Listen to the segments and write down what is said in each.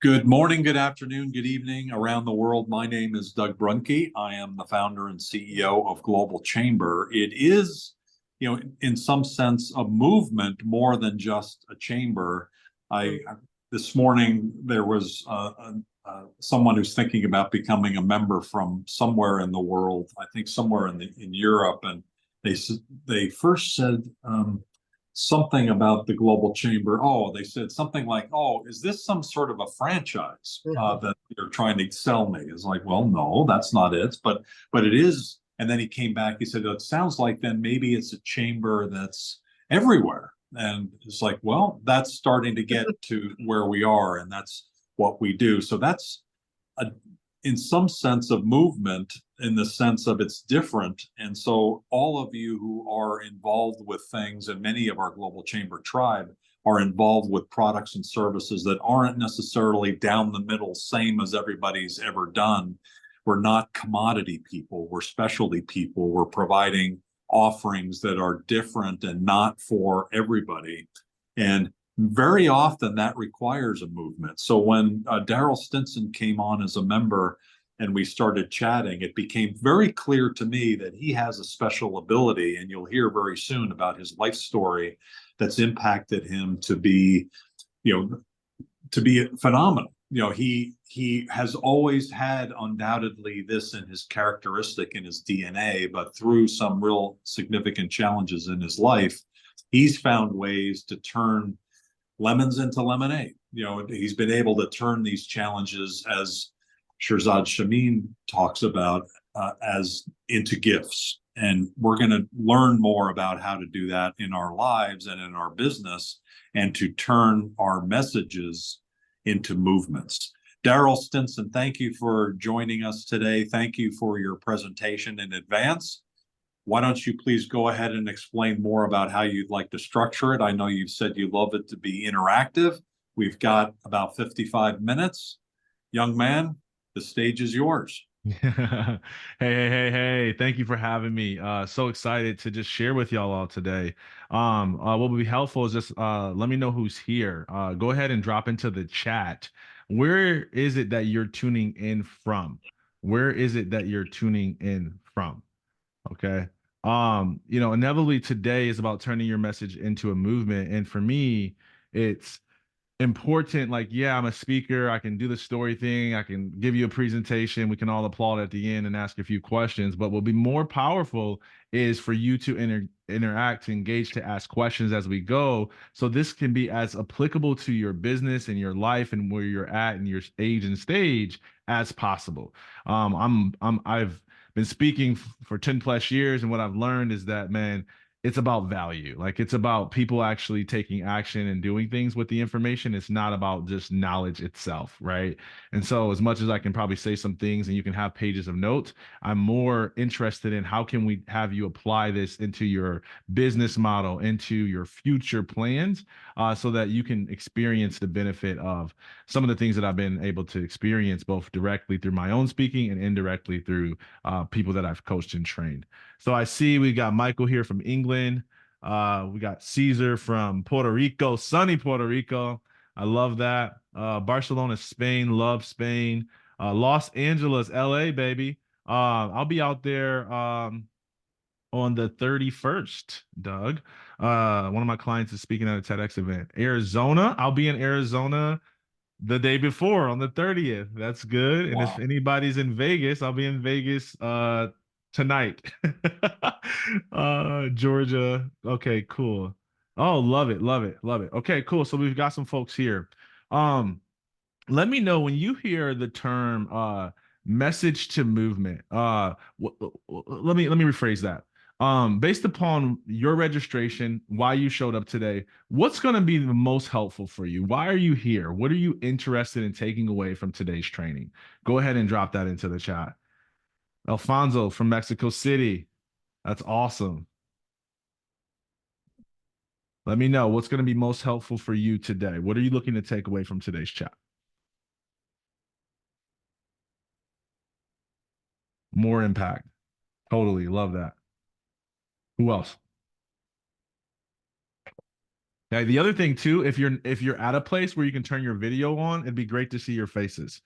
Good morning, good afternoon, good evening around the world. My name is Doug Brunke. I am the founder and CEO of Global Chamber. It is, in some sense, a movement more than just a chamber. I This morning there was someone who's thinking about becoming a member from somewhere in the world. I think somewhere in Europe, and they first said. Something about the Global Chamber. Oh, they said something like, "Oh, is this some sort of a franchise that you're trying to sell me?" It's like, well, no, that's not it, but it is. And then he came back. He said, "It sounds like then maybe it's a chamber that's everywhere." And it's like, well, that's starting to get to where we are, and that's what we do. So that's a, in some sense of movement, in the sense of it's different. And so all of you who are involved with things, and many of our Global Chamber tribe are involved with products and services that aren't necessarily down the middle, same as everybody's ever done. We're not commodity people, we're specialty people. We're providing offerings that are different and not for everybody. And very often that requires a movement. So when Darryll Stinson came on as a member and we started chatting, it became very clear to me that he has a special ability, and you'll hear very soon about his life story that's impacted him to be, phenomenal. He has always had undoubtedly this in his characteristic, in his DNA, but through some real significant challenges in his life, he's found ways to turn lemons into lemonade. He's been able to turn these challenges, as Shirzad Shamin talks about, as into gifts. And we're going to learn more about how to do that in our lives and in our business, and to turn our messages into movements. Darryll Stinson, thank you for joining us today. Thank you for your presentation in advance. Why don't you please go ahead and explain more about how you'd like to structure it? I know you've said you love it to be interactive. We've got about 55 minutes. Young man, the stage is yours. Hey. Thank you for having me. So excited to just share with y'all all today. What would be helpful is just let me know who's here. Go ahead and drop into the chat. Where is it that you're tuning in from? Where is it that you're tuning in from? Okay. Inevitably today is about turning your message into a movement. And for me, it's important. Like, yeah, I'm a speaker. I can do the story thing. I can give you a presentation. We can all applaud at the end and ask a few questions. But what'll be more powerful is for you to interact, to engage, to ask questions as we go. So this can be as applicable to your business and your life and where you're at and your age and stage as possible. I've been speaking for 10 plus years, and what I've learned is that, man, it's about value. Like, it's about people actually taking action and doing things with the information. It's not about just knowledge itself, right? And so as much as I can probably say some things and you can have pages of notes, I'm more interested in how can we have you apply this into your business model, into your future plans, so that you can experience the benefit of some of the things that I've been able to experience, both directly through my own speaking and indirectly through people that I've coached and trained. So I see we got Michael here from England. We got Caesar from Puerto Rico, sunny Puerto Rico. I love that. Barcelona, Spain, love Spain. Los Angeles, LA, baby. I'll be out there on the 31st, Doug. One of my clients is speaking at a TEDx event. Arizona, I'll be in Arizona the day before on the 30th. That's good. And if Wow. anybody's in Vegas, I'll be in Vegas tonight. Georgia. Okay, cool. Oh, love it, love it, love it. Okay, cool. So we've got some folks here. Um, Let me know when you hear the term message to movement. Let me rephrase that. Based upon your registration, why you showed up today, what's going to be the most helpful for you? Why are you here? What are you interested in taking away from today's training? Go ahead and drop that into the chat. Alfonso from Mexico City. That's awesome. Let me know what's going to be most helpful for you today. What are you looking to take away from today's chat? More impact. Totally love that. Who else? Okay. The other thing too, if you're at a place where you can turn your video on, it'd be great to see your faces.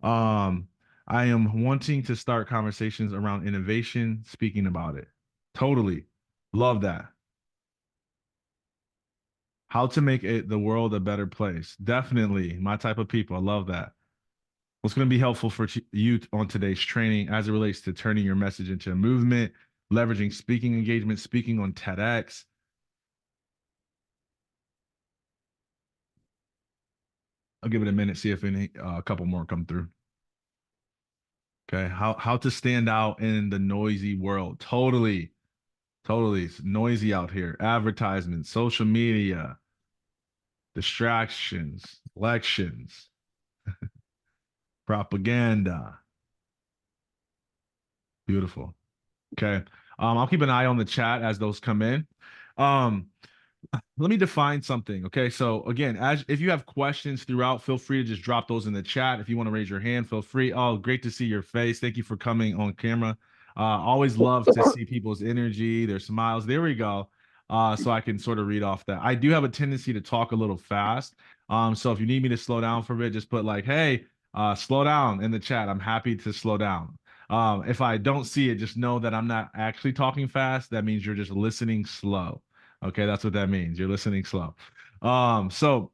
Um, I am wanting to start conversations around innovation, speaking about it. Totally. Love that. How to make the world a better place. Definitely my type of people. I love that. What's going to be helpful for you on today's training as it relates to turning your message into a movement, leveraging speaking engagement, speaking on TEDx. I'll give it a minute, see if any a couple more come through. Okay, how to stand out in the noisy world. Totally, totally. It's noisy out here. Advertisements, social media, distractions, elections, propaganda. Beautiful. Okay. I'll keep an eye on the chat as those come in. Um, let me define something. Okay. So again, as if you have questions throughout, feel free to just drop those in the chat. If you want to raise your hand, feel free. Oh, great to see your face. Thank you for coming on camera. Always love to see people's energy, their smiles. There we go. So I can sort of read off that. I do have a tendency to talk a little fast. So if you need me to slow down for a bit, just put like, hey, slow down in the chat. I'm happy to slow down. If I don't see it, just know that I'm not actually talking fast. That means you're just listening slow. Okay, that's what that means. You're listening slow. So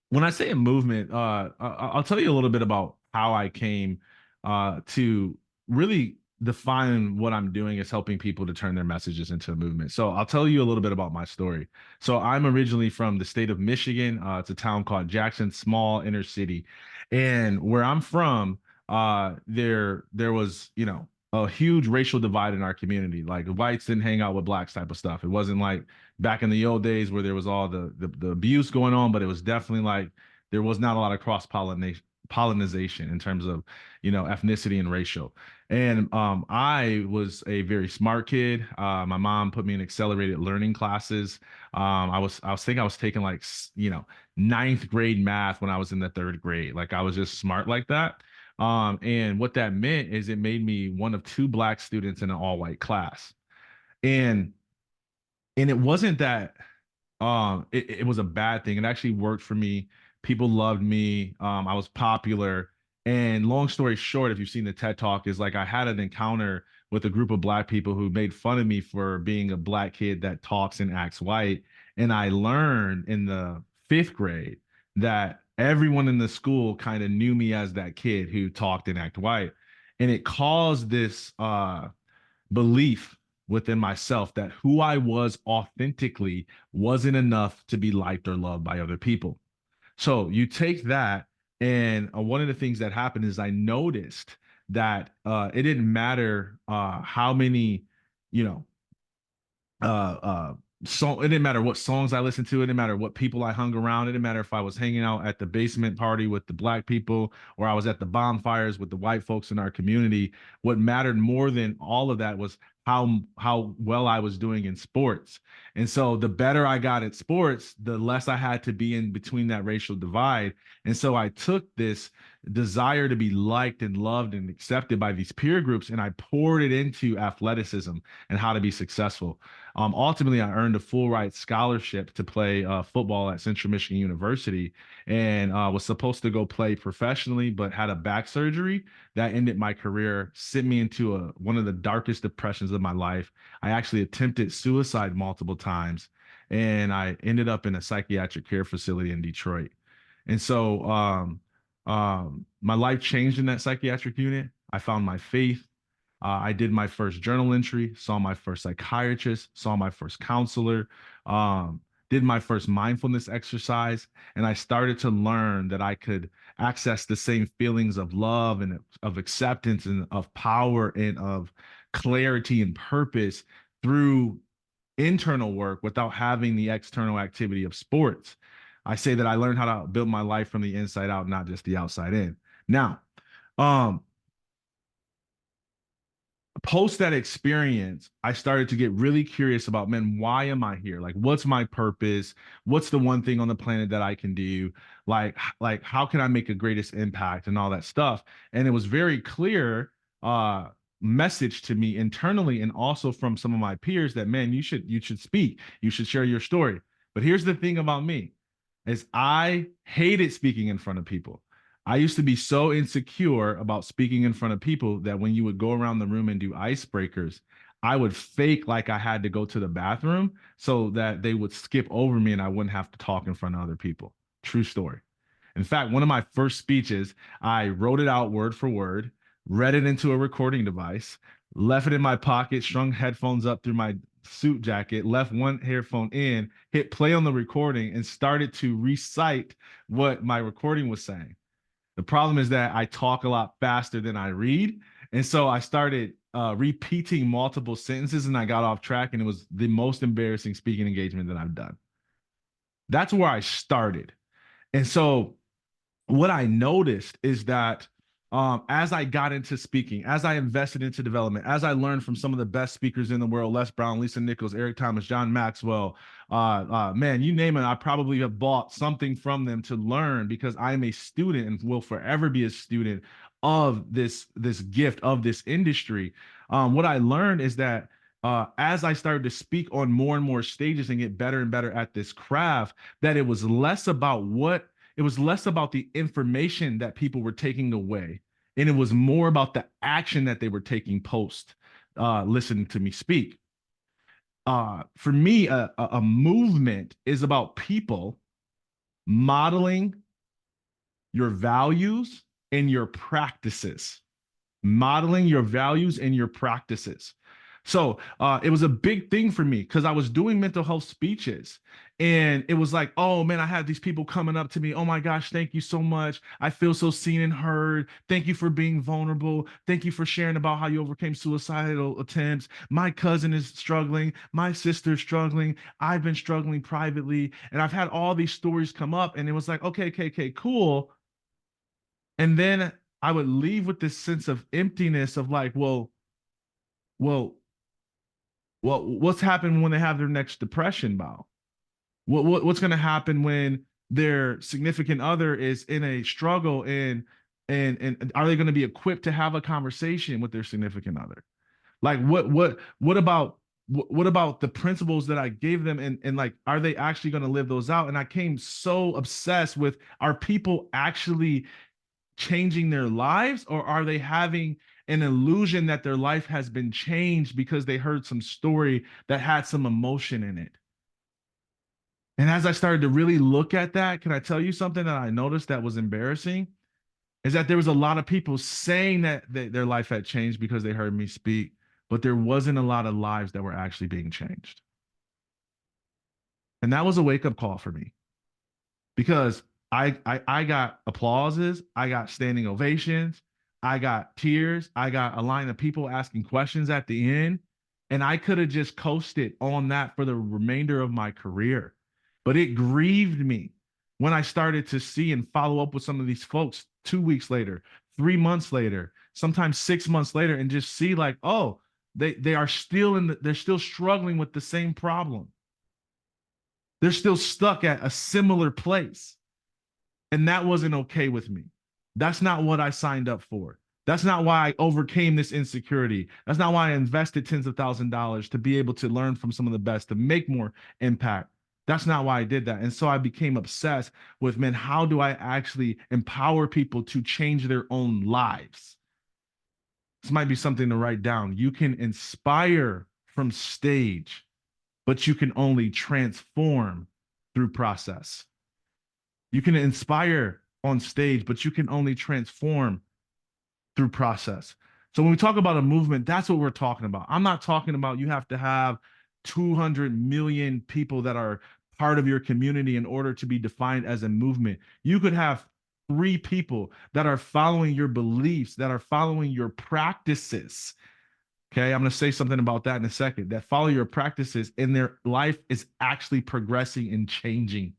when I say a movement, I'll tell you a little bit about how I came to really define what I'm doing is helping people to turn their messages into a movement. So I'll tell you a little bit about my story. So I'm originally from the state of Michigan. It's a town called Jackson, small inner city, and where I'm from, there was a huge racial divide in our community. Like whites didn't hang out with blacks type of stuff. It wasn't like back in the old days where there was all the abuse going on, but it was definitely like there was not a lot of cross pollination in terms of ethnicity and racial. And I was a very smart kid. My mom put me in accelerated learning classes. I was taking like ninth grade math when I was in the third grade. Like I was just smart like that. And what that meant is it made me one of two black students in an all white class. And it wasn't that it was a bad thing. It actually worked for me. People loved me. I was popular. And long story short, if you've seen the TED Talk, is like I had an encounter with a group of black people who made fun of me for being a black kid that talks and acts white. And I learned in the fifth grade that everyone in the school kind of knew me as that kid who talked and act white. And it caused this belief within myself that who I was authentically wasn't enough to be liked or loved by other people. So you take that, and one of the things that happened is I noticed that it didn't matter how many, you know, so it didn't matter what songs I listened to, it didn't matter what people I hung around, it didn't matter if I was hanging out at the basement party with the black people or I was at the bonfires with the white folks in our community. What mattered more than all of that was how well I was doing in sports. And so the better I got at sports, the less I had to be in between that racial divide. And so I took this desire to be liked and loved and accepted by these peer groups and I poured it into athleticism and how to be successful. Ultimately, I earned a full ride scholarship to play football at Central Michigan University and was supposed to go play professionally, but had a back surgery that ended my career, sent me into one of the darkest depressions of my life. I actually attempted suicide multiple times, and I ended up in a psychiatric care facility in Detroit. And so my life changed in that psychiatric unit. I found my faith. I did my first journal entry, saw my first psychiatrist, saw my first counselor, did my first mindfulness exercise, and I started to learn that I could access the same feelings of love and of acceptance and of power and of clarity and purpose through internal work without having the external activity of sports. I say that I learned how to build my life from the inside out, not just the outside in. Now, um, post that experience, I started to get really curious about, man, why am I here? Like, what's my purpose? What's the one thing on the planet that I can do? Like how can I make a greatest impact and all that stuff? And it was very clear message to me internally and also from some of my peers that, man, you should speak, you should share your story. But here's the thing about me is I hated speaking in front of people. I used to be so insecure about speaking in front of people that when you would go around the room and do icebreakers, I would fake like I had to go to the bathroom so that they would skip over me and I wouldn't have to talk in front of other people. True story. In fact, one of my first speeches, I wrote it out word for word, read it into a recording device, left it in my pocket, strung headphones up through my suit jacket, left one earphone in, hit play on the recording, and started to recite what my recording was saying. The problem is that I talk a lot faster than I read. And so I started repeating multiple sentences and I got off track, and it was the most embarrassing speaking engagement that I've done. That's where I started. And so what I noticed is that as I got into speaking, as I invested into development, as I learned from some of the best speakers in the world, Les Brown, Lisa Nichols, Eric Thomas, John Maxwell, man, you name it, I probably have bought something from them to learn because I'm a student and will forever be a student of this gift of this industry. What I learned is that as I started to speak on more and more stages and get better and better at this craft, that it was less about the information that people were taking away, and it was more about the action that they were taking post listening to me speak. For me, a movement is about people modeling your values and your practices. Modeling your values and your practices. So it was a big thing for me because I was doing mental health speeches, and it was like, oh man, I had these people coming up to me. Oh my gosh, thank you so much. I feel so seen and heard. Thank you for being vulnerable. Thank you for sharing about how you overcame suicidal attempts. My cousin is struggling. My sister's struggling. I've been struggling privately. And I've had all these stories come up, and it was like, okay, cool. And then I would leave with this sense of emptiness of like, well, what's happened when they have their next depression bout? What's going to happen when their significant other is in a struggle, and are they going to be equipped to have a conversation with their significant other? Like what about the principles that I gave them, and like, are they actually going to live those out? And I came so obsessed with, are people actually changing their lives, or are they having an illusion that their life has been changed because they heard some story that had some emotion in it? And as I started to really look at that, can I tell you something that I noticed that was embarrassing? Is that there was a lot of people saying that their life had changed because they heard me speak, but there wasn't a lot of lives that were actually being changed. And that was a wake-up call for me, because I got applauses, I got standing ovations, I got tears, I got a line of people asking questions at the end, and I could have just coasted on that for the remainder of my career. But it grieved me when I started to see and follow up with some of these folks 2 weeks later, 3 months later, sometimes 6 months later, and just see like, oh, they are still they're still struggling with the same problem. They're still stuck at a similar place. And that wasn't okay with me. That's not what I signed up for. That's not why I overcame this insecurity. That's not why I invested tens of thousands of dollars to be able to learn from some of the best, to make more impact. That's not why I did that. And so I became obsessed with, man, how do I actually empower people to change their own lives? This might be something to write down. You can inspire from stage, but you can only transform through process. You can inspire on stage, but you can only transform through process. So when we talk about a movement, that's what we're talking about. I'm not talking about you have to have 200 million people that are part of your community in order to be defined as a movement. You could have 3 people that are following your beliefs, that are following your practices. Okay, I'm going to say something about that in a second, that follow your practices and their life is actually progressing and changing.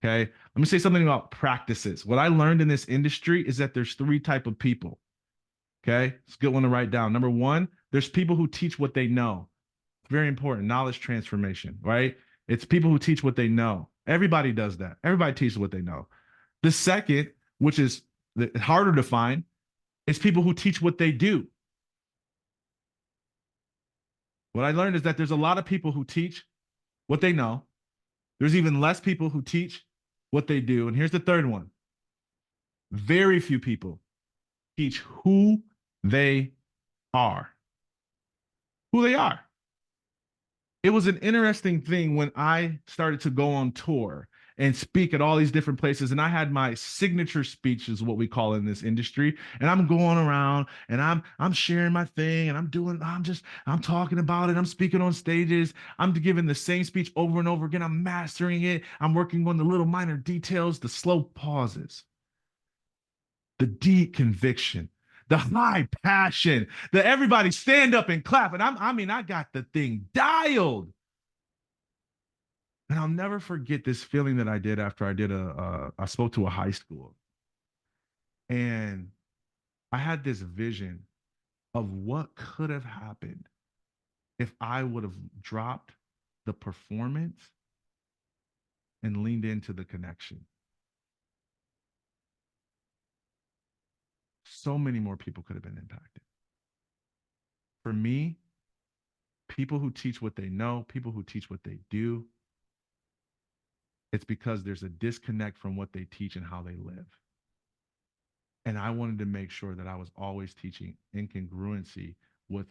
Okay, let me say something about practices. What I learned in this industry is that there's 3 type of people. Okay, it's a good one to write down. Number 1, there's people who teach what they know. Very important, knowledge transformation, right? It's people who teach what they know. Everybody does that. Everybody teaches what they know. The second, which is harder to find, is people who teach what they do. What I learned is that there's a lot of people who teach what they know, There's even less people who teach what they do. And here's the third one. Very few people teach who they are. Who they are. It was an interesting thing when I started to go on tour and speak at all these different places. And I had my signature speech, is what we call in this industry. And I'm going around and I'm sharing my thing and I'm talking about it. I'm speaking on stages. I'm giving the same speech over and over again. I'm mastering it. I'm working on the little minor details, the slow pauses, the deep conviction, the high passion, the everybody stand up and clap. And I got the thing dialed. And I'll never forget this feeling that I did after I spoke to a high school. And I had this vision of what could have happened if I would have dropped the performance and leaned into the connection. So many more people could have been impacted. For me, people who teach what they know, people who teach what they do, it's because there's a disconnect from what they teach and how they live. And I wanted to make sure that I was always teaching in congruency with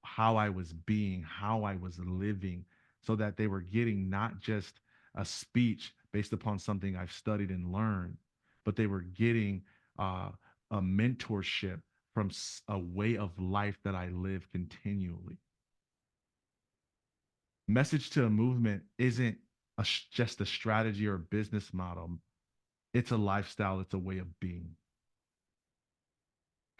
how I was being, how I was living, so that they were getting not just a speech based upon something I've studied and learned, but they were getting a mentorship from a way of life that I live continually. Message to a movement isn't just a strategy or a business model. It's a lifestyle. It's a way of being.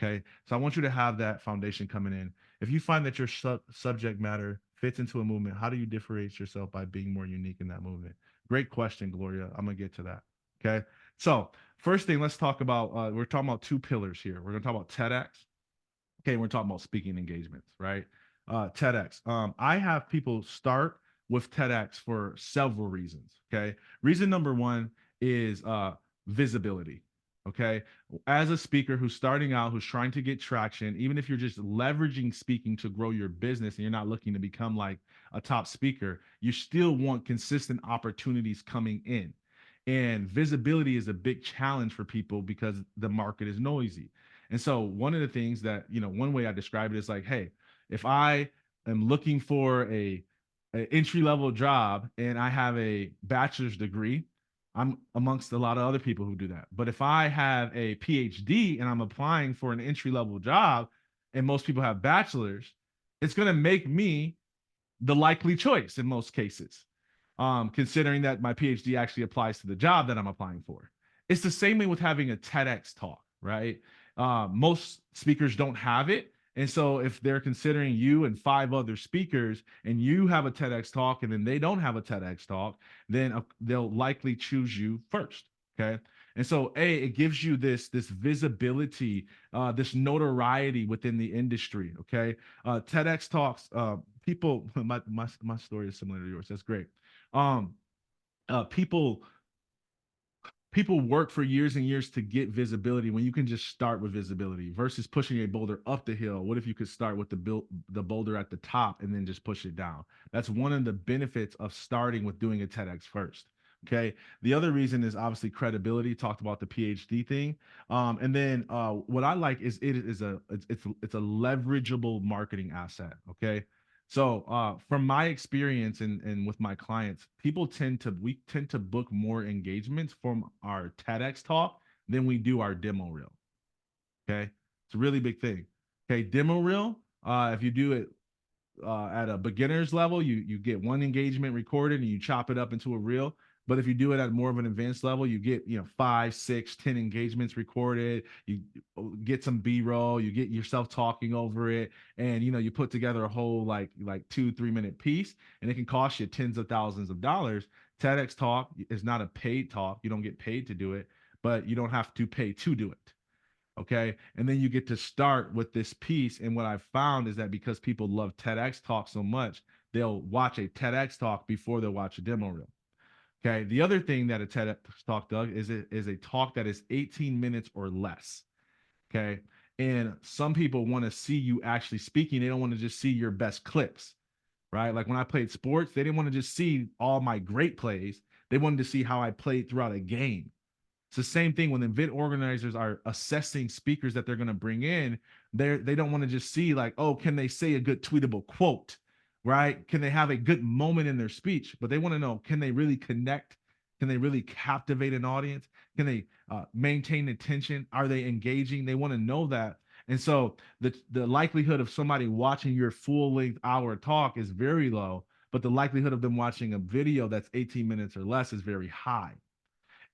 Okay. So I want you to have that foundation coming in. If you find that your subject matter fits into a movement, how do you differentiate yourself by being more unique in that movement? Great question, Gloria. I'm going to get to that. Okay. So first thing, let's talk about, we're talking about two pillars here. We're going to talk about TEDx. Okay. We're talking about speaking engagements, right? TEDx. I have people start with TEDx for several reasons. Okay. Reason number one is visibility. Okay. As a speaker who's starting out, who's trying to get traction, even if you're just leveraging speaking to grow your business and you're not looking to become like a top speaker, you still want consistent opportunities coming in. And visibility is a big challenge for people because the market is noisy. And so one of the things that, one way I describe it is like, hey, if I am looking for an entry level job and I have a bachelor's degree, I'm amongst a lot of other people who do that. But if I have a PhD and I'm applying for an entry level job and most people have bachelors, it's going to make me the likely choice in most cases, considering that my PhD actually applies to the job that I'm applying for. It's the same way with having a TEDx talk, right? Most speakers don't have it. And so if they're considering you and 5 other speakers and you have a TEDx talk and then they don't have a TEDx talk, then they'll likely choose you first. Okay. And so it gives you this visibility, this notoriety within the industry. Okay. TEDx talks, people, my story is similar to yours. That's great. People work for years and years to get visibility when you can just start with visibility versus pushing a boulder up the hill. What if you could start with the boulder at the top and then just push it down? That's one of the benefits of starting with doing a TEDx first. Okay. The other reason is obviously credibility. Talked about the PhD thing. And then what I like is it's a leverageable marketing asset. Okay. So from my experience and with my clients, we tend to book more engagements from our TEDx talk than we do our demo reel. Okay. It's a really big thing. Okay. Demo reel, if you do it at a beginner's level, you get one engagement recorded and you chop it up into a reel. But if you do it at more of an advanced level, you get 5, 6, 10 engagements recorded. You get some B-roll. You get yourself talking over it, and you put together a whole like 2-3 minute piece, and it can cost you tens of thousands of dollars. TEDx talk is not a paid talk. You don't get paid to do it, but you don't have to pay to do it. Okay. And then you get to start with this piece. And what I've found is that because people love TEDx talk so much, they'll watch a TEDx talk before they'll watch a demo reel. Okay. The other thing that a TEDx talk does is a talk that is 18 minutes or less. Okay. And some people want to see you actually speaking. They don't want to just see your best clips. right? Like when I played sports, they didn't want to just see all my great plays. They wanted to see how I played throughout a game. It's the same thing when event organizers are assessing speakers that they're going to bring in. They don't want to just see like, oh, can they say a good tweetable quote, right? Can they have a good moment in their speech? But they want to know, can they really connect? Can they really captivate an audience? Can they maintain attention? Are they engaging? They want to know that. And so the likelihood of somebody watching your full length hour talk is very low, but the likelihood of them watching a video that's 18 minutes or less is very high.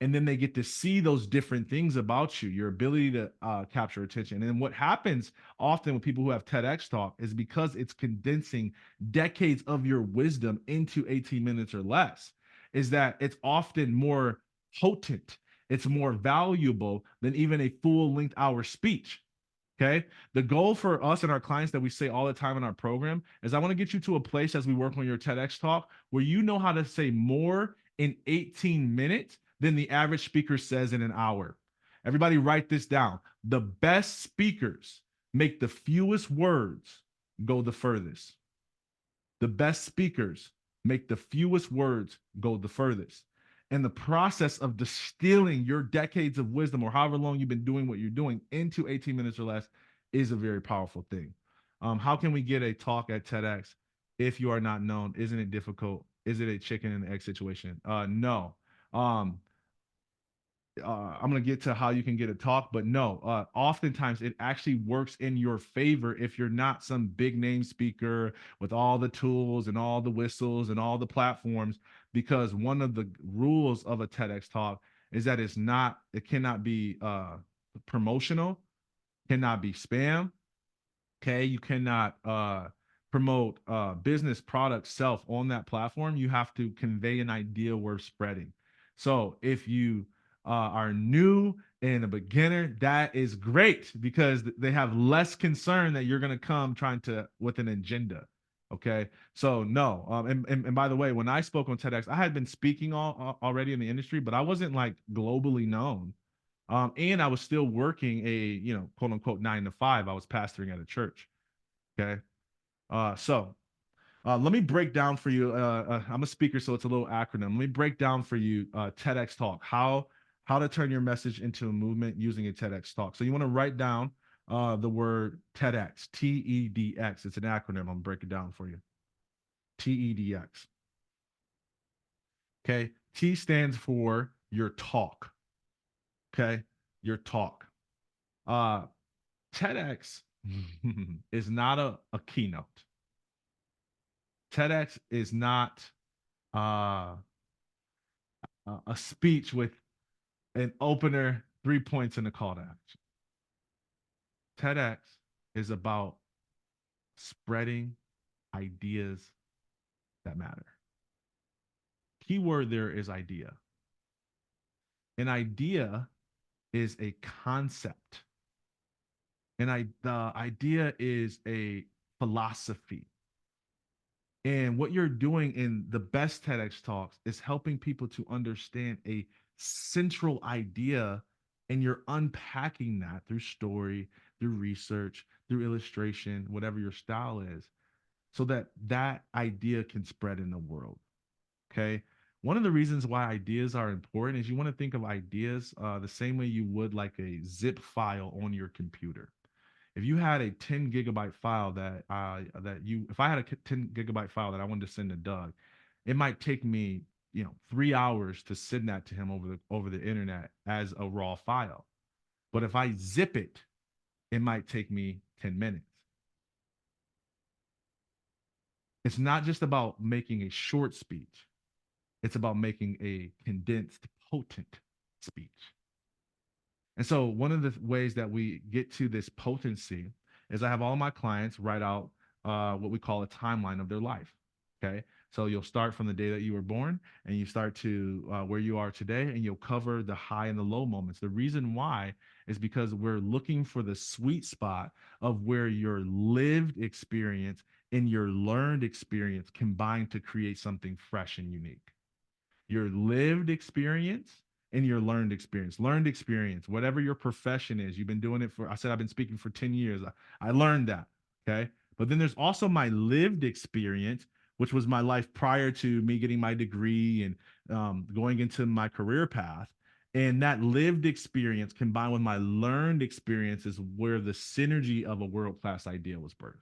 And then they get to see those different things about you, your ability to capture attention. And what happens often with people who have TEDx talk is because it's condensing decades of your wisdom into 18 minutes or less, is that it's often more potent, it's more valuable than even a full length hour speech. Okay. The goal for us and our clients that we say all the time in our program is I want to get you to a place as we work on your TEDx talk where you know how to say more in 18 minutes than the average speaker says in an hour. Everybody write this down. The best speakers make the fewest words go the furthest. The best speakers make the fewest words go the furthest. And the process of distilling your decades of wisdom or however long you've been doing what you're doing into 18 minutes or less is a very powerful thing. How can we get a talk at TEDx if you are not known? Isn't it difficult? Is it a chicken and egg situation? No. Um, I'm going to get to how you can get a talk, but no, oftentimes it actually works in your favor if you're not some big name speaker with all the tools and all the whistles and all the platforms, because one of the rules of a TEDx talk is that it cannot be promotional, cannot be spam. Okay, you cannot promote business product self on that platform. You have to convey an idea worth spreading. So if you are new and a beginner, that is great because they have less concern that you're going to come trying to with an agenda. Okay, so no, and by the way, when I spoke on TEDx, I had been speaking already in the industry, but I wasn't like globally known. And I was still working quote unquote 9 to 5. I was pastoring at a church. Okay. Let me break down for you. I'm a speaker, so it's a little acronym. Let me break down for you TEDx talk, how to turn your message into a movement using a TEDx talk. So you want to write down the word TEDx, TEDx. It's an acronym. I'm gonna break it down for you. TEDx. Okay. T stands for your talk. Okay. Your talk. Uh, TEDx is not a keynote. TEDx is not uh, a speech with an opener, 3 points, and a call to action. TEDx is about spreading ideas that matter. Keyword there is idea. An idea is a concept. The idea is a philosophy. And what you're doing in the best TEDx talks is helping people to understand a central idea, and you're unpacking that through story, through research, through illustration, whatever your style is, so that that idea can spread in the world. Okay. One of the reasons why ideas are important is you want to think of ideas the same way you would like a zip file on your computer. If you had a 10 gigabyte file if I had a 10 gigabyte file that I wanted to send to Doug, it might take me 3 hours to send that to him over the internet as a raw file. But if I zip it, it might take me 10 minutes. It's not just about making a short speech. It's about making a condensed, potent speech. And so one of the ways that we get to this potency is I have all my clients write out what we call a timeline of their life. Okay. So you'll start from the day that you were born and you start to where you are today, and you'll cover the high and the low moments. The reason why is because we're looking for the sweet spot of where your lived experience and your learned experience combine to create something fresh and unique. Your lived experience and your learned experience. Learned experience, whatever your profession is, you've been doing it for, I said, I've been speaking for 10 years. I learned that. Okay. But then there's also my lived experience, which was my life prior to me getting my degree and going into my career path. And that lived experience combined with my learned experience is where the synergy of a world-class idea was birthed.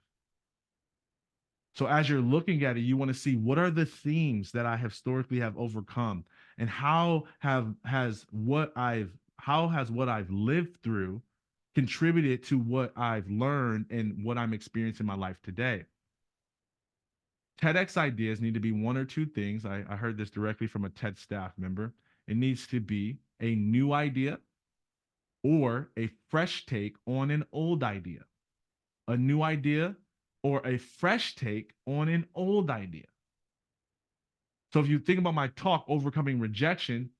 So as you're looking at it, you want to see what are the themes that I historically have overcome, and how has what I've lived through contributed to what I've learned and what I'm experiencing in my life today. TEDx ideas need to be one or two things. I heard this directly from a TED staff member. It needs to be a new idea or a fresh take on an old idea. A new idea or a fresh take on an old idea. So if you think about my talk, overcoming rejection,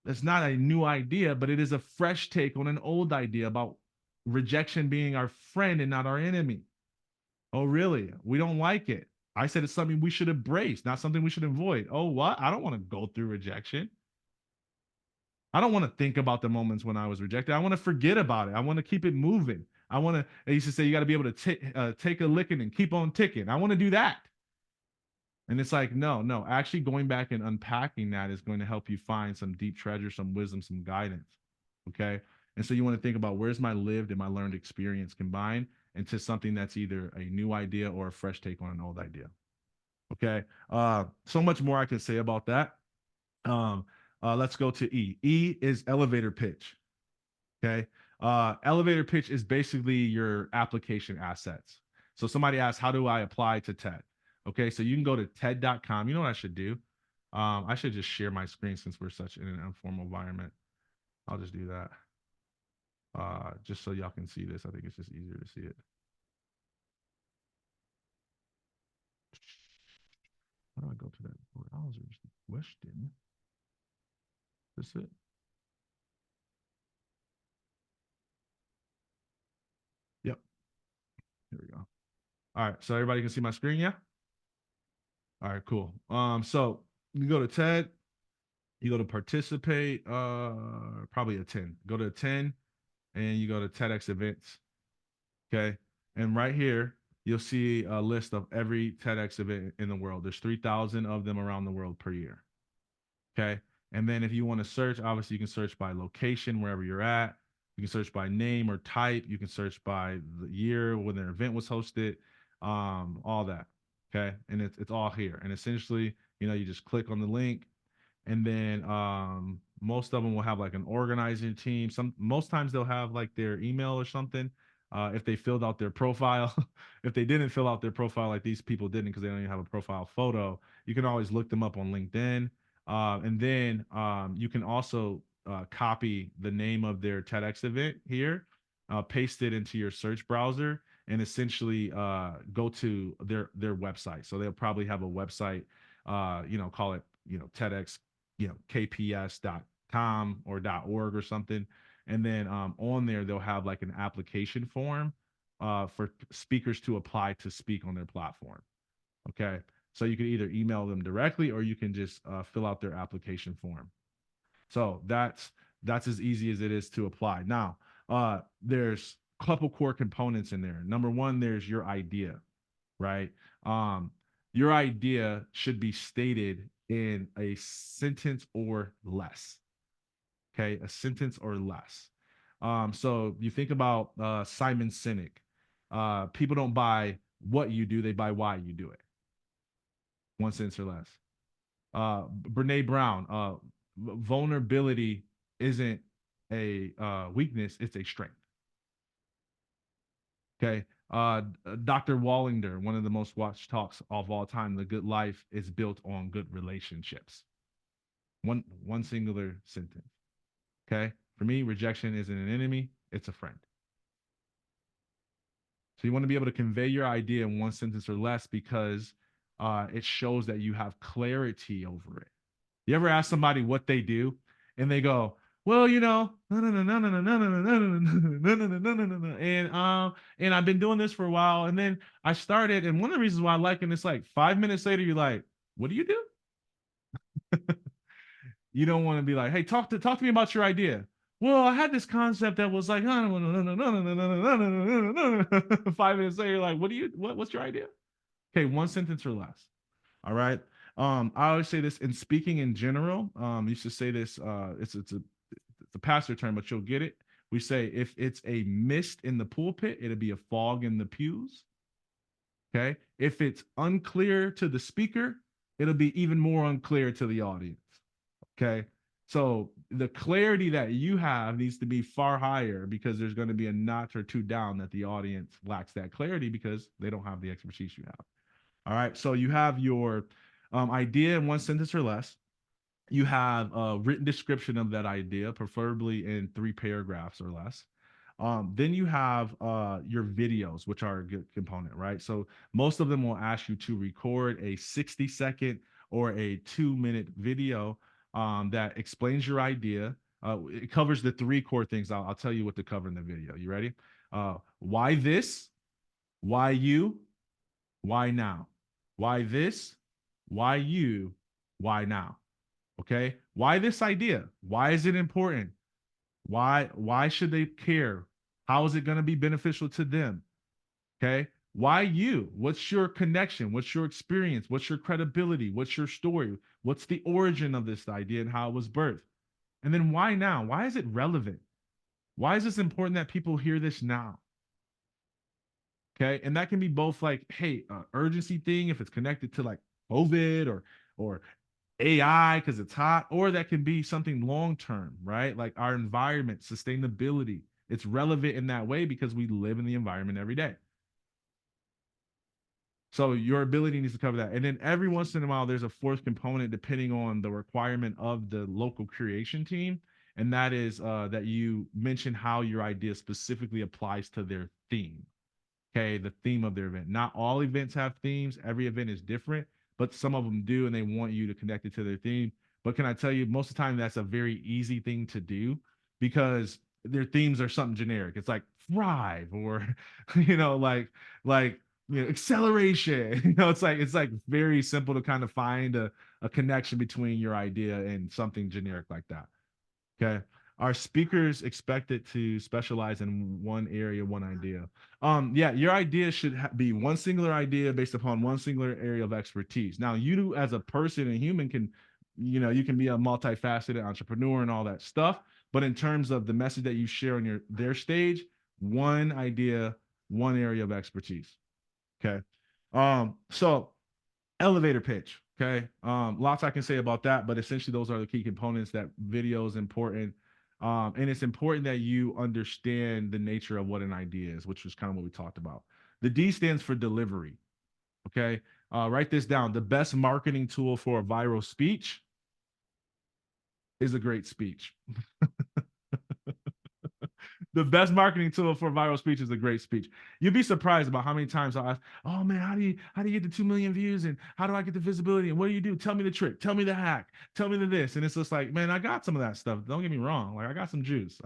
that's not a new idea, but it is a fresh take on an old idea about rejection being our friend and not our enemy. Oh, really? We don't like it. I said it's something we should embrace, not something we should avoid. Oh, what? I don't want to go through rejection. I don't want to think about the moments when I was rejected. I want to forget about it. I want to keep it moving. I used to say, you got to be able to take a licking and keep on ticking. I want to do that. And it's like, no, actually going back and unpacking that is going to help you find some deep treasure, some wisdom, some guidance. Okay. And so you want to think about, where's my lived and my learned experience combined into something that's either a new idea or a fresh take on an old idea. Okay. So much more I can say about that. Let's go to E. E is elevator pitch. Okay. Elevator pitch is basically your application assets. So somebody asked, how do I apply to TED? Okay. So you can go to TED.com. You know what I should do? I should just share my screen since we're such in an informal environment. I'll just do that. Just so y'all can see this. I think it's just easier to see it. How do I go to that browser? Is the question. Is this it? Yep. Here we go. All right. So everybody can see my screen, yeah? All right, cool. So you go to TED, you go to participate, probably attend. Go to attend, and you go to TEDx events. Okay. And right here, you'll see a list of every TEDx event in the world. There's 3,000 of them around the world per year. Okay. And then if you want to search, obviously you can search by location, wherever you're at. You can search by name or type. You can search by the year when their event was hosted, all that. Okay. And it's all here. And essentially, you just click on the link, and then most of them will have like an organizing team. Most times they'll have like their email or something, if they filled out their profile. If they didn't fill out their profile, like these people didn't because they don't even have a profile photo, you can always look them up on LinkedIn. And then you can also copy the name of their TEDx event here, paste it into your search browser, and essentially go to their website. So they'll probably have a website, call it TEDx, kps.com or .org or something. And then on there, they'll have like an application form for speakers to apply to speak on their platform. Okay. So you can either email them directly or you can just fill out their application form. So that's as easy as it is to apply. Now, there's a couple core components in there. Number one, there's your idea, right? Your idea should be stated in a sentence or less. Okay, a sentence or less. So you think about Simon Sinek. People don't buy what you do; they buy why you do it. One sentence or less. Brene Brown. Vulnerability isn't a weakness; it's a strength. Okay. Dr. Wallinger, one of the most watched talks of all time, The Good Life is built on good relationships. One singular sentence. Okay. For me, rejection isn't an enemy, it's a friend. So you want to be able to convey your idea in one sentence or less because it shows that you have clarity over it. You ever ask somebody what they do and they go, well, and I've been doing this for a while, and then I started, and one of the reasons why I like it, and it's like 5 minutes later, you're like, what do you do? You don't want to be like, hey, talk to me about your idea. Well, I had this concept that was like, 5 minutes later, you're like, what's your idea? Okay, one sentence or less. All right. I always say this in speaking in general. Used to say this. It's a pastor term, but you'll get it. We say if it's a mist in the pulpit, it'll be a fog in the pews. Okay. If it's unclear to the speaker, it'll be even more unclear to the audience. Okay. So the clarity that you have needs to be far higher because there's going to be a notch or two down that the audience lacks that clarity because they don't have the expertise you have. All right. So you have your idea in one sentence or less. You have a written description of that idea, preferably in 3 paragraphs or less. Then you have your videos, which are a good component, right? So most of them will ask you to record a 60-second or a 2-minute video that explains your idea. It covers the 3 core things. I'll tell you what to cover in the video. You ready? Why this? Why you? Why now? Why this? Why you? Why now? Okay. Why this idea? Why is it important? Why should they care? How is it going to be beneficial to them? Okay. Why you? What's your connection? What's your experience? What's your credibility? What's your story? What's the origin of this idea and how it was birthed? And then why now? Why is it relevant? Why is this important that people hear this now? Okay. And that can be both like, hey, urgency thing if it's connected to like COVID or AI because it's hot, or that can be something long term, right? Like our environment, sustainability. It's relevant in that way because we live in the environment every day. So your ability needs to cover that. And then every once in a while, there's a fourth component depending on the requirement of the local creation team. And that is that you mention how your idea specifically applies to their theme. Okay, the theme of their event. Not all events have themes. Every event is different, but some of them do, and they want you to connect it to their theme. But can I tell you, most of the time that's a very easy thing to do because their themes are something generic. It's like thrive or you know, like acceleration. It's like very simple to kind of find a connection between your idea and something generic like that. Okay. Are speakers expected to specialize in one area, one idea? Yeah, your idea should be one singular idea based upon one singular area of expertise. Now, you as a person and human can, you can be a multifaceted entrepreneur and all that stuff. But in terms of the message that you share on their stage, one idea, one area of expertise. Okay. So elevator pitch. Okay. Lots I can say about that, but essentially those are the key components that video is important. And it's important that you understand the nature of what an idea is, which was kind of what we talked about. The D stands for delivery. Okay. Write this down. The best marketing tool for a viral speech is a great speech. The best marketing tool for viral speech is a great speech. You'd be surprised about how many times I ask, "Oh man, how do you get the 2 million views and how do I get the visibility and what do you do? Tell me the trick, tell me the hack, tell me the this." And it's just like, man, I got some of that stuff. Don't get me wrong, like I got some juice.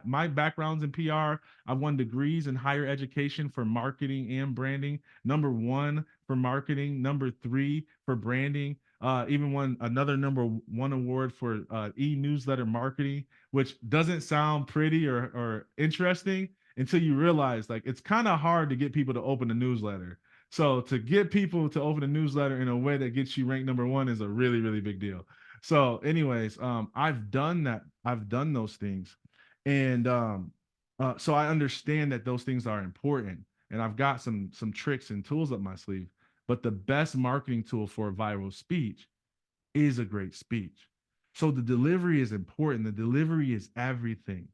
My background's in PR. I've won degrees in higher education for marketing and branding. #1 for marketing, #3 for branding. Even won another #1 award for e-newsletter marketing, which doesn't sound pretty or interesting until you realize like it's kind of hard to get people to open a newsletter. So to get people to open a newsletter in a way that gets you ranked #1 is a really, really big deal. So, anyways, I've done that. I've done those things, and so I understand that those things are important, and I've got some tricks and tools up my sleeve. But the best marketing tool for a viral speech is a great speech. So the delivery is important. The delivery is everything.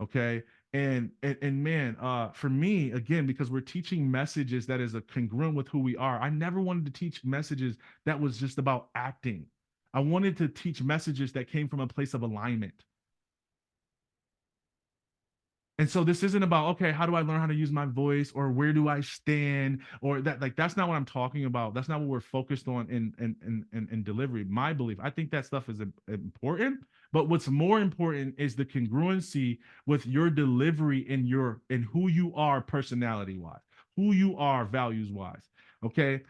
Okay. And man, for me, again, because we're teaching messages that is a congruent with who we are. I never wanted to teach messages that was just about acting. I wanted to teach messages that came from a place of alignment. And so this isn't about, okay, how do I learn how to use my voice or where do I stand or that, like, that's not what I'm talking about. That's not what we're focused on in delivery. My belief, I think that stuff is important, but what's more important is the congruency with your delivery and who you are personality wise, who you are values wise. Okay.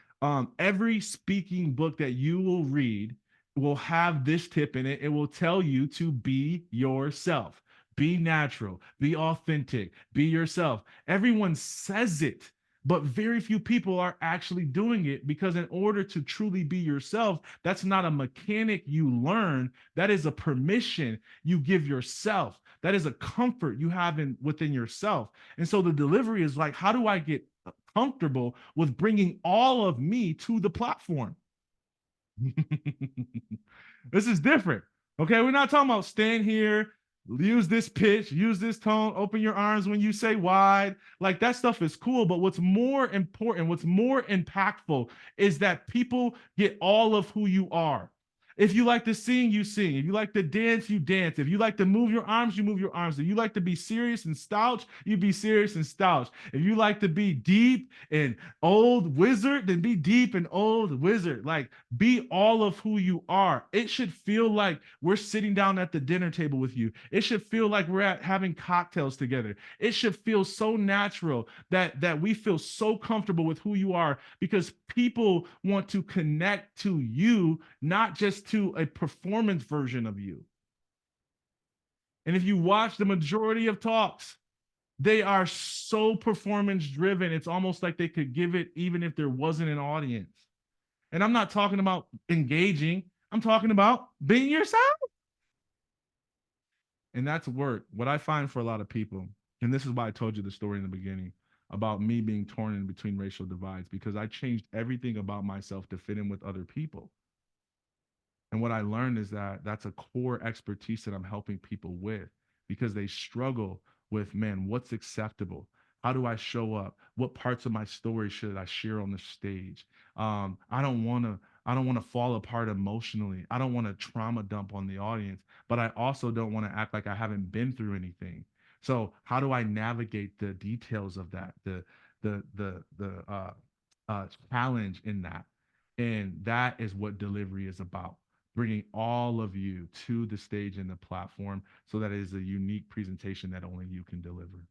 Every speaking book that you will read will have this tip in it. It will tell you to be yourself. Be natural, be authentic, be yourself. Everyone says it, but very few people are actually doing it, because in order to truly be yourself, that's not a mechanic you learn. That is a permission you give yourself. That is a comfort you have within yourself. And so the delivery is like, how do I get comfortable with bringing all of me to the platform? This is different. Okay, we're not talking about stand here, use this pitch, use this tone, open your arms when you say wide. Like, that stuff is cool, but what's more important, what's more impactful is that people get all of who you are. If you like to sing, you sing. If you like to dance, you dance. If you like to move your arms, you move your arms. If you like to be serious and slouch, you be serious and slouch. If you like to be deep and old wizard, then be deep and old wizard. Like, be all of who you are. It should feel like we're sitting down at the dinner table with you. It should feel like we're having cocktails together. It should feel so natural that we feel so comfortable with who you are, because people want to connect to you, not just to a performance version of you. And if you watch the majority of talks, they are so performance driven. It's almost like they could give it even if there wasn't an audience. And I'm not talking about engaging. I'm talking about being yourself. And that's work. What I find for a lot of people, and this is why I told you the story in the beginning about me being torn in between racial divides, because I changed everything about myself to fit in with other people. And what I learned is that that's a core expertise that I'm helping people with, because they struggle with, man, what's acceptable? How do I show up? What parts of my story should I share on the stage? I don't want to. I don't want to fall apart emotionally. I don't want to trauma dump on the audience, but I also don't want to act like I haven't been through anything. So how do I navigate the details of that, the challenge in that? And that is what delivery is about, bringing all of you to the stage and the platform so that it is a unique presentation that only you can deliver.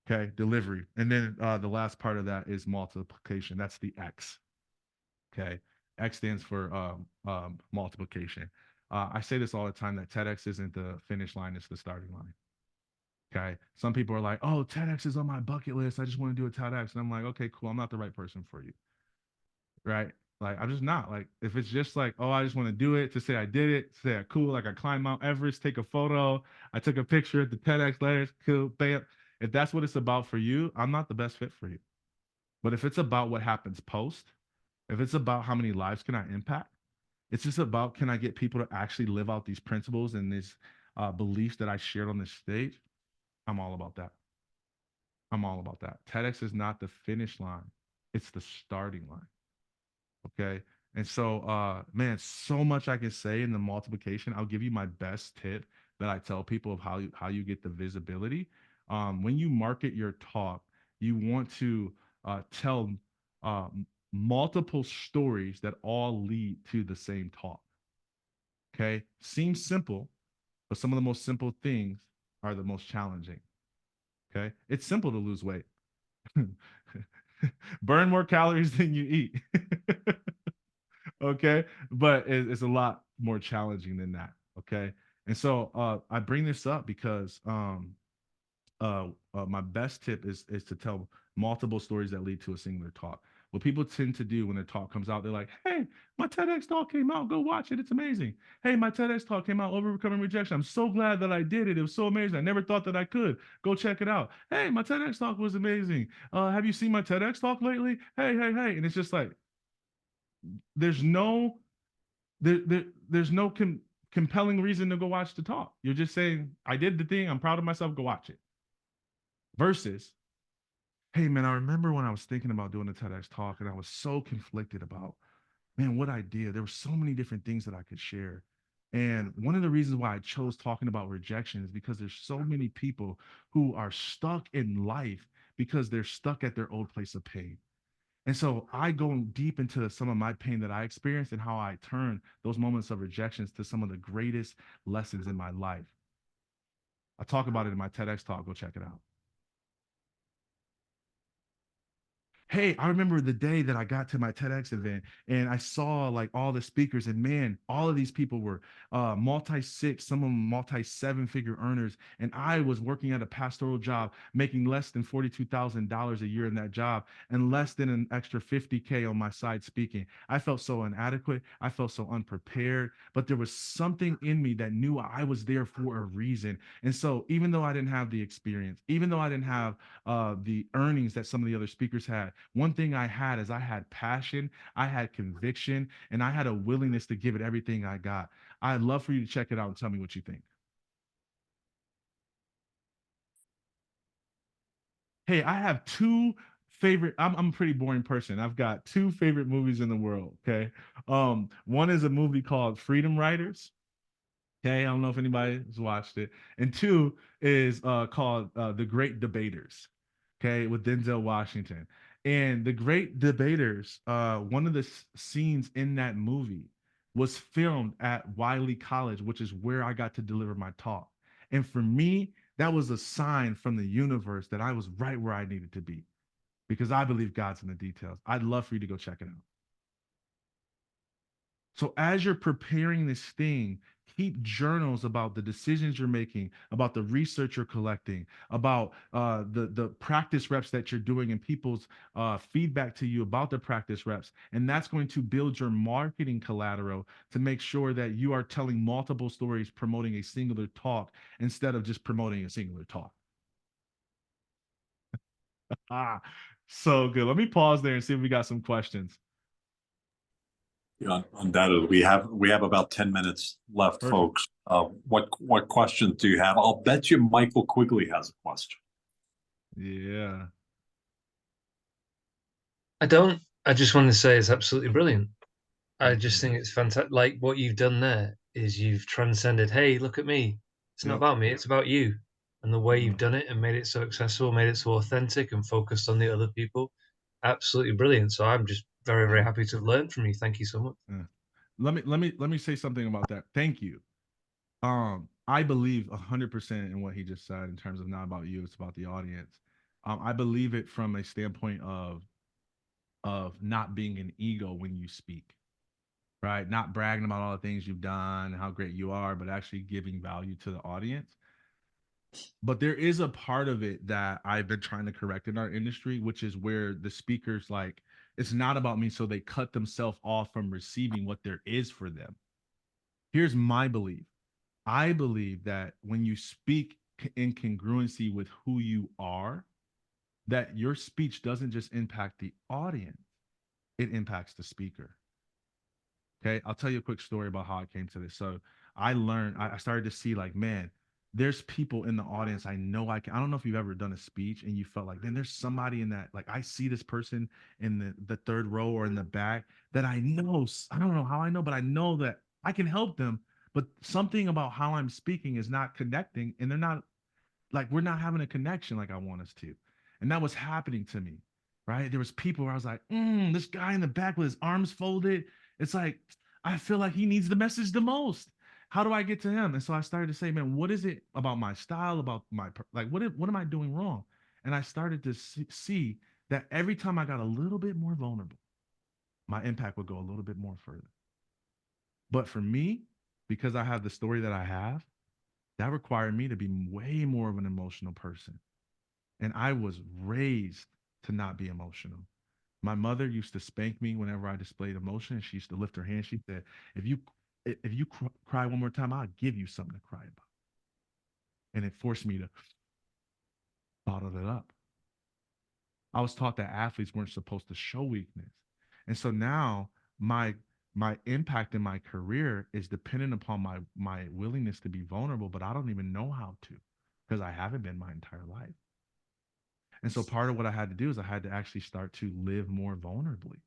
Okay, delivery. And then the last part of that is multiplication. That's the X. Okay, X stands for multiplication. I say this all the time, that TEDx isn't the finish line, it's the starting line. Okay, some people are like, oh, TEDx is on my bucket list, I just want to do a TEDx. And I'm like, okay, cool, I'm not the right person for you. Right? Like, I'm just not. Like, if it's just like, oh, I just want to do it to say I did it, say I cool, like I climbed Mount Everest, take a photo, I took a picture at the TEDx letters, cool, bam. If that's what it's about for you, I'm not the best fit for you. But if it's about what happens post, if it's about how many lives can I impact, it's just about, can I get people to actually live out these principles and these beliefs that I shared on this stage? I'm all about that. I'm all about that. TEDx is not the finish line, it's the starting line. Okay. And so, man, so much I can say in the multiplication. I'll give you my best tip that I tell people of how you get the visibility. When you market your talk, you want to tell uh, multiple stories that all lead to the same talk. Okay. Seems simple, but some of the most simple things are the most challenging. Okay. It's simple to lose weight. Burn more calories than you eat. Okay, but it's a lot more challenging than that. Okay, and so I bring this up because my best tip is to tell multiple stories that lead to a singular talk. What people tend to do when their talk comes out, they're like, hey, my TEDx talk came out, go watch it, it's amazing. Hey, my TEDx talk came out, overcoming rejection, I'm so glad that I did it, it was so amazing, I never thought that I could, go check it out. Hey, my TEDx talk was amazing, have you seen my TEDx talk lately? Hey, and it's just like, there's no there's no compelling reason to go watch the talk. You're just saying, I did the thing, I'm proud of myself, go watch it. Versus, hey man, I remember when I was thinking about doing a TEDx talk and I was so conflicted about, man, what idea. There were so many different things that I could share. And one of the reasons why I chose talking about rejection is because there's so many people who are stuck in life because they're stuck at their old place of pain. And so I go deep into some of my pain that I experienced and how I turn those moments of rejections to some of the greatest lessons in my life. I talk about it in my TEDx talk. Go check it out. hey, I remember the day that I got to my TEDx event and I saw like all the speakers, and man, all of these people were multi-six, some of them multi-seven-figure earners. And I was working at a pastoral job, making less than $42,000 a year in that job and less than an extra 50K on my side speaking. I felt so inadequate. I felt so unprepared, but there was something in me that knew I was there for a reason. And so even though I didn't have the experience, even though I didn't have the earnings that some of the other speakers had, one thing I had is I had passion, I had conviction, and I had a willingness to give it everything I got. I'd love for you to check it out and tell me what you think. Hey, I have two favorite. I'm a pretty boring person. I've got two favorite movies in the world. Okay. One is a movie called Freedom Writers. Okay, I don't know if anybody's watched it. And two is called The Great Debaters. Okay, with Denzel Washington. And The Great Debaters, one of the scenes in that movie was filmed at Wiley College, which is where I got to deliver my talk. And for me, that was a sign from the universe that I was right where I needed to be because I believe God's in the details. I'd love for you to go check it out. So as you're preparing this thing, keep journals about the decisions you're making, about the research you're collecting, about the practice reps that you're doing, and people's feedback to you about the practice reps. And that's going to build your marketing collateral to make sure that you are telling multiple stories, promoting a singular talk instead of just promoting a singular talk. Ah, so good. Let me pause there and see if we got some questions. Yeah, undoubtedly, we have about 10 minutes left, Perfect. folks. What questions do you have? I'll bet you Michael Quigley has a question. Yeah. I don't. I just want to say it's absolutely brilliant. I Thank just you. think it's fantastic. Like what you've done there is you've transcended. Hey, look at me. It's not Yep. about me. It's about you and the way Mm-hmm. you've done it and made it so accessible, made it so authentic and focused on the other people. Absolutely brilliant. So I'm just very, very happy to have learned from you. Thank you so much. Yeah. Let me say something about that. Thank you. I believe 100% in what he just said in terms of not about you, it's about the audience. I believe it from a standpoint of not being an ego when you speak, right? Not bragging about all the things you've done and how great you are, but actually giving value to the audience. But there is a part of it that I've been trying to correct in our industry, which is where the speakers like it's not about me, so they cut themselves off from receiving what there is for them. Here's my belief. I believe that when you speak in congruency with who you are, that your speech doesn't just impact the audience, it impacts the speaker. Okay. I'll tell you a quick story about how I came to this. So I started to see like, man, there's people in the audience. I don't know if you've ever done a speech and you felt like, man, there's somebody in that, like I see this person in the third row or in the back that I know, I don't know how I know, but I know that I can help them. But something about how I'm speaking is not connecting and they're not like we're not having a connection like I want us to. And that was happening to me, right? There was people where I was like, this guy in the back with his arms folded. It's like, I feel like he needs the message the most. How do I get to him? And so I started to say, man, what is it about my style, about my, like, what am I doing wrong? And I started to see that every time I got a little bit more vulnerable, my impact would go a little bit more further. But for me, because I have the story that I have, that required me to be way more of an emotional person. And I was raised to not be emotional. My mother used to spank me whenever I displayed emotion. She used to lift her hand. She said, "If you cry one more time, I'll give you something to cry about." And it forced me to bottle it up. I was taught that athletes weren't supposed to show weakness. And so now my impact in my career is dependent upon my willingness to be vulnerable, but I don't even know how to because I haven't been my entire life. And so part of what I had to do is I had to actually start to live more vulnerably.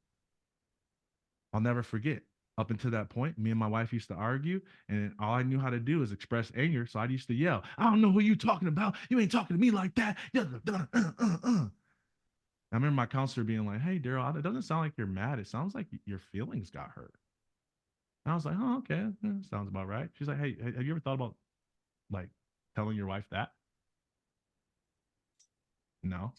I'll never forget. Up until that point, me and my wife used to argue, and all I knew how to do is express anger. So I used to yell, "I don't know who you talking about. You ain't talking to me like that." I remember my counselor being like, "Hey, Darryll, it doesn't sound like you're mad. It sounds like your feelings got hurt." And I was like, "Oh, okay. Sounds about right." She's like, "Hey, have you ever thought about like telling your wife that?" No.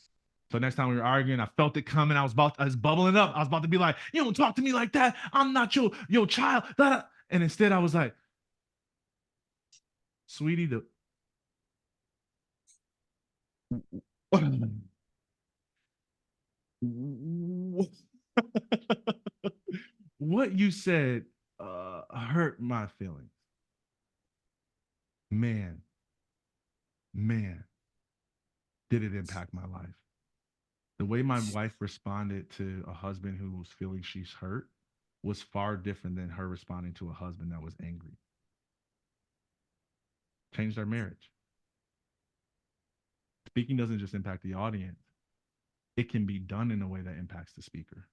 So next time we were arguing, I felt it coming. I was bubbling up. I was about to be like, you don't talk to me like that. I'm not your child. And instead I was like, sweetie, what you said hurt my feelings. Man, man, did it impact my life. The way my wife responded to a husband who was feeling she's hurt was far different than her responding to a husband that was angry. Changed our marriage. Speaking doesn't just impact the audience, it can be done in a way that impacts the speaker.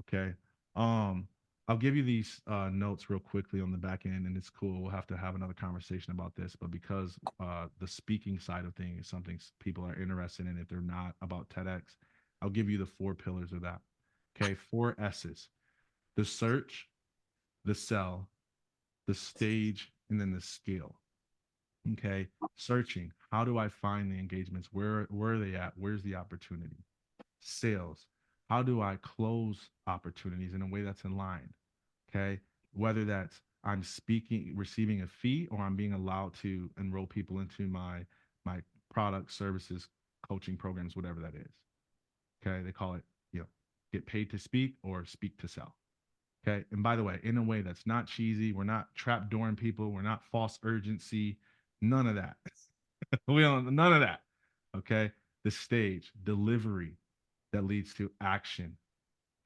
Okay. I'll give you these notes real quickly on the back end, and it's cool. We'll have to have another conversation about this, but because the speaking side of things is something people are interested in, if they're not about TEDx, I'll give you the 4 pillars of that. Okay, 4 S's: the search, the sell, the stage, and then the scale. Okay, searching. How do I find the engagements? Where are they at? Where's the opportunity? Sales. How do I close opportunities in a way that's in line? Okay, whether that's I'm speaking, receiving a fee, or I'm being allowed to enroll people into my products, services, coaching programs, whatever that is. Okay, they call it, get paid to speak or speak to sell. Okay, and by the way, in a way that's not cheesy. We're not trapdooring people. We're not false urgency. None of that. We don't, none of that. Okay, the stage, delivery that leads to action.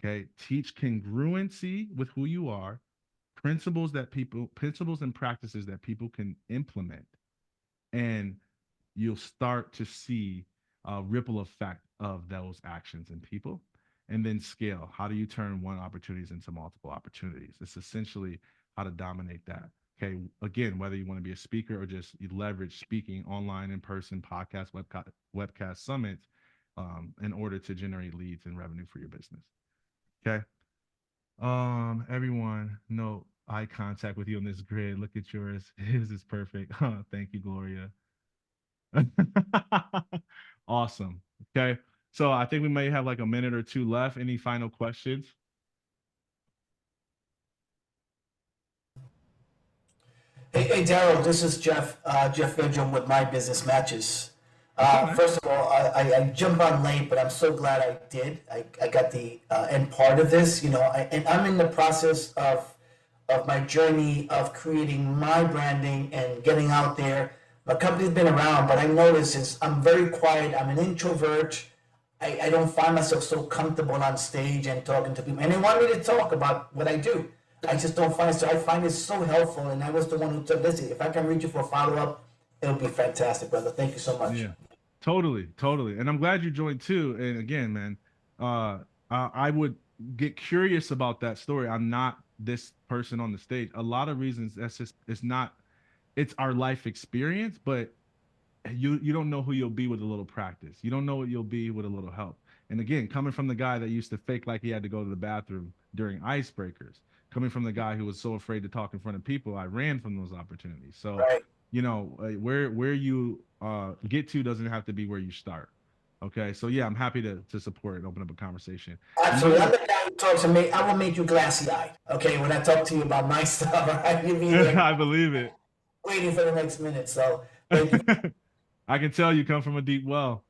Okay, teach congruency with who you are, principles and practices that people can implement, and you'll start to see a ripple effect of those actions in people. And then scale. How do you turn one opportunities into multiple opportunities? It's essentially how to dominate that. Okay, again, whether you want to be a speaker or just you leverage speaking online, in person, podcast, webcast, summits, in order to generate leads and revenue for your business. Okay. Everyone, no eye contact with you on this grid. Look at yours. His is perfect. Thank you, Gloria. Awesome. Okay. So I think we may have like a minute or 2 left. Any final questions? Hey, Darryll, this is Jeff Vigil with My Business Matches. Okay. First of all, I jumped on late, but I'm so glad I did. I got the end part of this, and I'm in the process of my journey of creating my branding and getting out there. My company's been around, but I notice I'm very quiet. I'm an introvert. I don't find myself so comfortable on stage and talking to people. And they want me to talk about what I do. I just don't find it. So I find it so helpful. And I was the one who took this. If I can reach you for a follow-up, it'll be fantastic, brother. Thank you so much. Yeah, totally. And I'm glad you joined too. And again, man, I would get curious about that story. I'm not this person on the stage. A lot of reasons it's our life experience, but you don't know who you'll be with a little practice. You don't know what you'll be with a little help. And again, coming from the guy that used to fake like he had to go to the bathroom during icebreakers, coming from the guy who was so afraid to talk in front of people, I ran from those opportunities. So, Right. where you get to doesn't have to be where you start. Okay, so yeah, I'm happy to support and open up a conversation. Absolutely. I'm the guy who talks to me. I will make you glassy-eyed, okay, when I talk to you about my stuff. All right? You'll be there I believe it. waiting for the next minute. So thank you. I can tell you come from a deep well.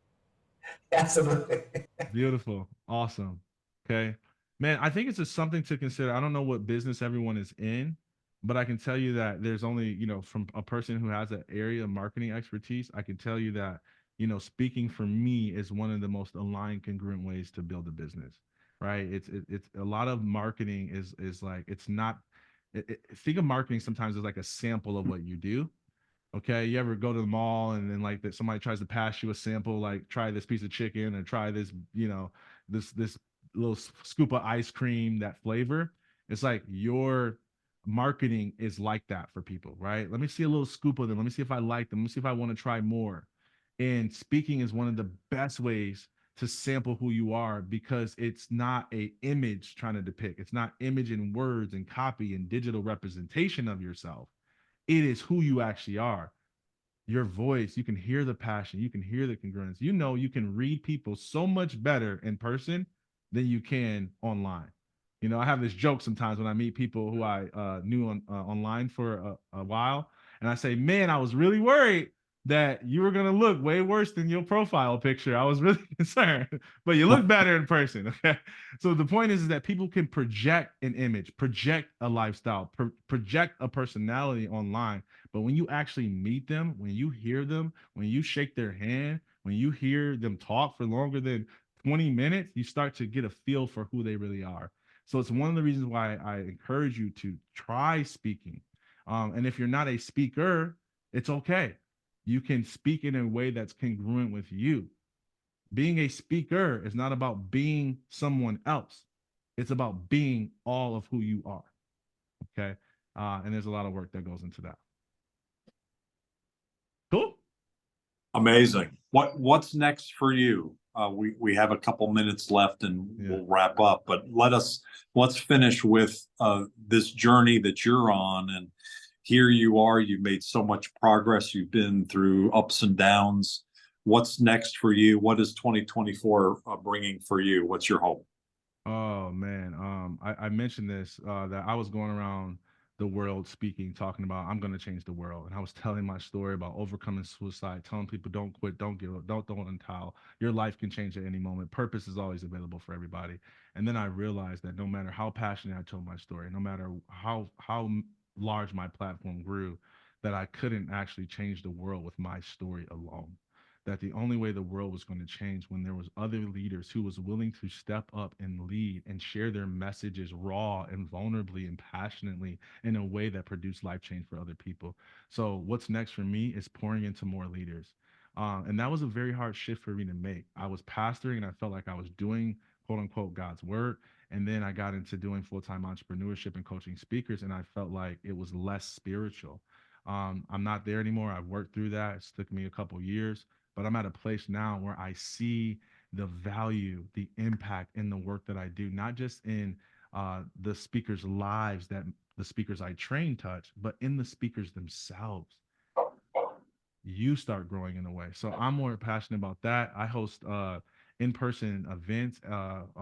Absolutely. Beautiful. Awesome. Okay. Man, I think it's just something to consider. I don't know what business everyone is in, but I can tell you that there's only, from a person who has an area of marketing expertise, I can tell you that, speaking for me is one of the most aligned, congruent ways to build a business, right? It's a lot of marketing is like, it's not, think of marketing sometimes as like a sample of what you do. Okay, you ever go to the mall and then like that somebody tries to pass you a sample, like try this piece of chicken or try this, this little scoop of ice cream, that flavor. It's like your marketing is like that for people, right? Let me see a little scoop of them. Let me see if I like them. Let me see if I want to try more. And speaking is one of the best ways to sample who you are, because it's not a image trying to depict. It's not image and words and copy and digital representation of yourself. It is who you actually are. your voice, you can hear the passion, you can hear the congruence. You know, you can read people so much better in person than you can online. You know, I have this joke sometimes when I meet people who I knew online for a while, and I say, "Man, I was really worried that you were gonna look way worse than your profile picture. I was really concerned, but you look better in person." Okay, so the point is that people can project an image, project a lifestyle, project a personality online, but when you actually meet them, when you hear them, when you shake their hand, when you hear them talk for longer than 20 minutes, you start to get a feel for who they really are. So it's one of the reasons why I encourage you to try speaking. And if you're not a speaker, it's okay. You can speak in a way that's congruent with you. Being a speaker is not about being someone else. It's about being all of who you are. Okay. And there's a lot of work that goes into that. Cool. Amazing. What's next for you? We have a couple minutes left and we'll wrap up, but let's finish with this journey that you're on. And here you are, you've made so much progress. You've been through ups and downs. What's next for you? What is 2024 bringing for you? What's your hope? Oh man, I mentioned this that I was going around the world speaking, talking about I'm going to change the world, and I was telling my story about overcoming suicide, telling people don't quit, don't give up, don't throw in the towel. Your life can change at any moment. Purpose is always available for everybody. And then I realized that no matter how passionate I told my story, no matter how large my platform grew, that I couldn't actually change the world with my story alone, that the only way the world was going to change when there was other leaders who was willing to step up and lead and share their messages raw and vulnerably and passionately in a way that produced life change for other people. So what's next for me is pouring into more leaders. And that was a very hard shift for me to make. I was pastoring and I felt like I was doing quote unquote God's work. And then I got into doing full-time entrepreneurship and coaching speakers, and I felt like it was less spiritual. I'm not there anymore. I've worked through that. It's took me a couple years, but I'm at a place now where I see the value, the impact in the work that I do, not just in the speakers' lives that the speakers I train touch, but in the speakers themselves. You start growing in a way. So I'm more passionate about that. I host in-person events,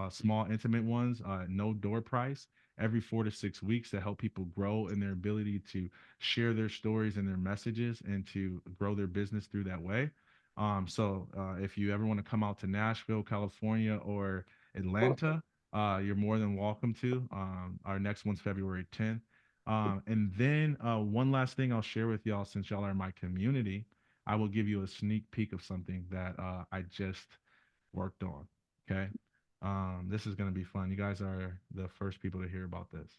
small, intimate ones, no door price, every 4 to 6 weeks to help people grow in their ability to share their stories and their messages and to grow their business through that way. So if you ever want to come out to Nashville, California, or Atlanta, you're more than welcome to. Our next one's February 10th. And then one last thing I'll share with y'all, since y'all are in my community, I will give you a sneak peek of something that I just worked on. Okay. This is going to be fun. You guys are the first people to hear about this.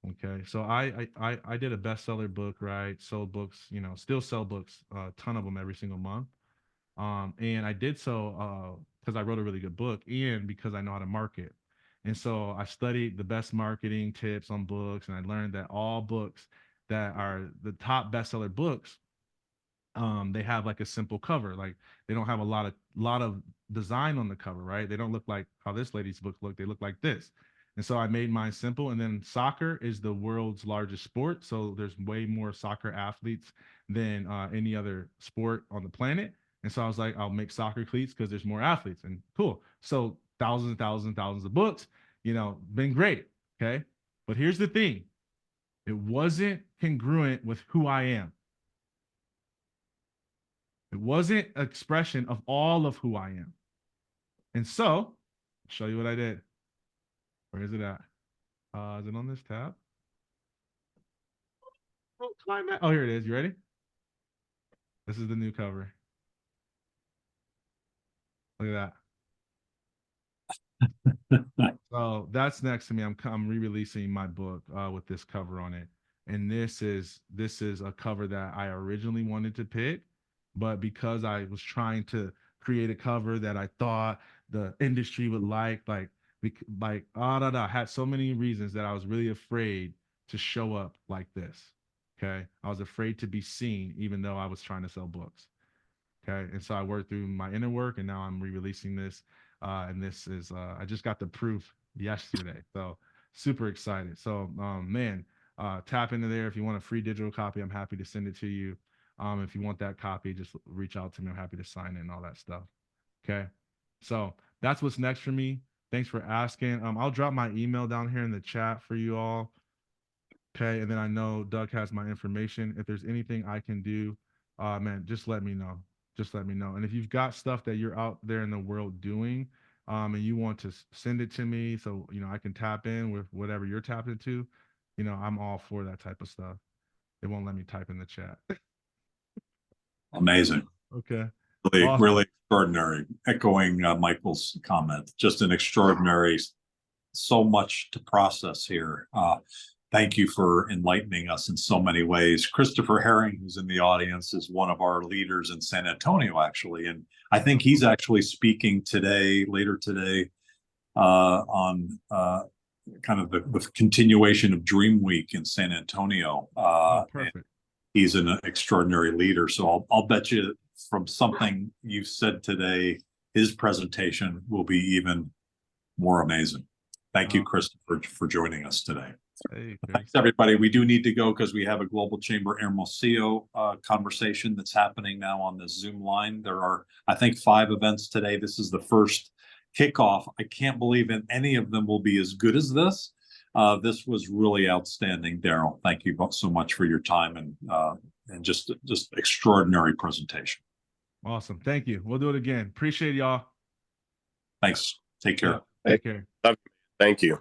Okay. So I did a bestseller book, right? Sold books, you know, still sell books, a ton of them every single month. And I did so because I wrote a really good book and because I know how to market. And so I studied the best marketing tips on books, and I learned that all books that are the top bestseller books, they have like a simple cover. Like they don't have a lot of design on the cover, right? They don't look like how this lady's book look. They look like this. And so I made mine simple. And then soccer is the world's largest sport, so there's way more soccer athletes than any other sport on the planet. And so I was like, I'll make soccer cleats because there's more athletes. And cool. So thousands and thousands and thousands of books, you know, been great. Okay. But here's the thing. It wasn't congruent with who I am. It wasn't an expression of all of who I am. And so, I'll show you what I did. Where is it at? Is it on this tab? Oh, climb that. Oh, here it is. You ready? This is the new cover. Look at that. So that's next to me. I'm re-releasing my book with this cover on it. And this is a cover that I originally wanted to pick, but because I was trying to create a cover that I thought the industry would I had so many reasons that I was really afraid to show up like this. Okay. I was afraid to be seen, even though I was trying to sell books. Okay. And so I worked through my inner work, and now I'm re-releasing this. And this is I just got the proof yesterday. So super excited. So man, tap into there if you want a free digital copy. I'm happy to send it to you. If you want that copy, just reach out to me. I'm happy to sign it and all that stuff. Okay. So that's what's next for me. Thanks for asking. I'll drop my email down here in the chat for you all. Okay. And then I know Doug has my information. If there's anything I can do, man, just let me know. Just let me know. And if you've got stuff that you're out there in the world doing, and you want to send it to me so, I can tap in with whatever you're tapped into, I'm all for that type of stuff. It won't let me type in the chat. Amazing. Okay. Really, Awesome. really extraordinary. Echoing Michael's comment, just an extraordinary, so much to process here. Thank you for enlightening us in so many ways. Christopher Herring, who's in the audience, is one of our leaders in San Antonio, actually. And I think he's actually speaking today, later today, on kind of the continuation of Dream Week in San Antonio. Perfect. He's an extraordinary leader. So I'll bet you from something you've said today, his presentation will be even more amazing. Thank you, Christopher, for joining us today. Hey, Thanks, everybody. We do need to go because we have a Global Chamber Hermosillo conversation that's happening now on the Zoom line. There are, I think, 5 events today. This is the first kickoff. I can't believe any of them will be as good as this. This was really outstanding, Darryll. Thank you both so much for your time and just extraordinary presentation. Awesome. Thank you. We'll do it again. Appreciate y'all. Thanks. Take care. Yeah. Take care. Thank you.